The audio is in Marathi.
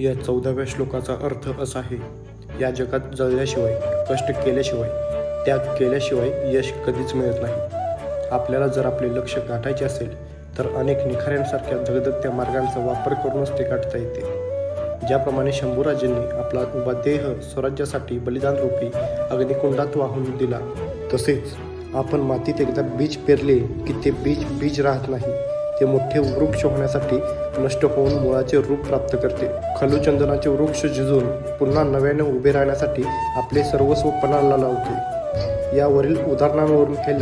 या 14व्या श्लोकाचा अर्थ असा आहे, या जगात जळल्याशिवाय, कष्ट केल्याशिवाय, त्याग केल्याशिवाय यश कधीच मिळत नाही. आपल्याला जर आपले लक्ष गाठायचे असेल तर अनेक निखाऱ्यांसारख्या धगधगत्या मार्गांचा वापर करूनच ते गाठता येते. ज्याप्रमाणे शंभूराजांनी आपला उभा देह स्वराज्यासाठी बलिदान रूपी अग्निकुंडात वाहून दिला, तसेच आपण मातीत एकदा बीज पेरले की ते बीज राहत नाही, ते मोठे वृक्ष होण्यासाठी नष्ट होऊन मुळाचे रूप प्राप्त करते. खलुचंदनाचे वृक्ष झिजून पुन्हा नव्याने उभे राहण्यासाठी आपले सर्वस्व पणाला लावते. यावरील उदाहरणांवरून हे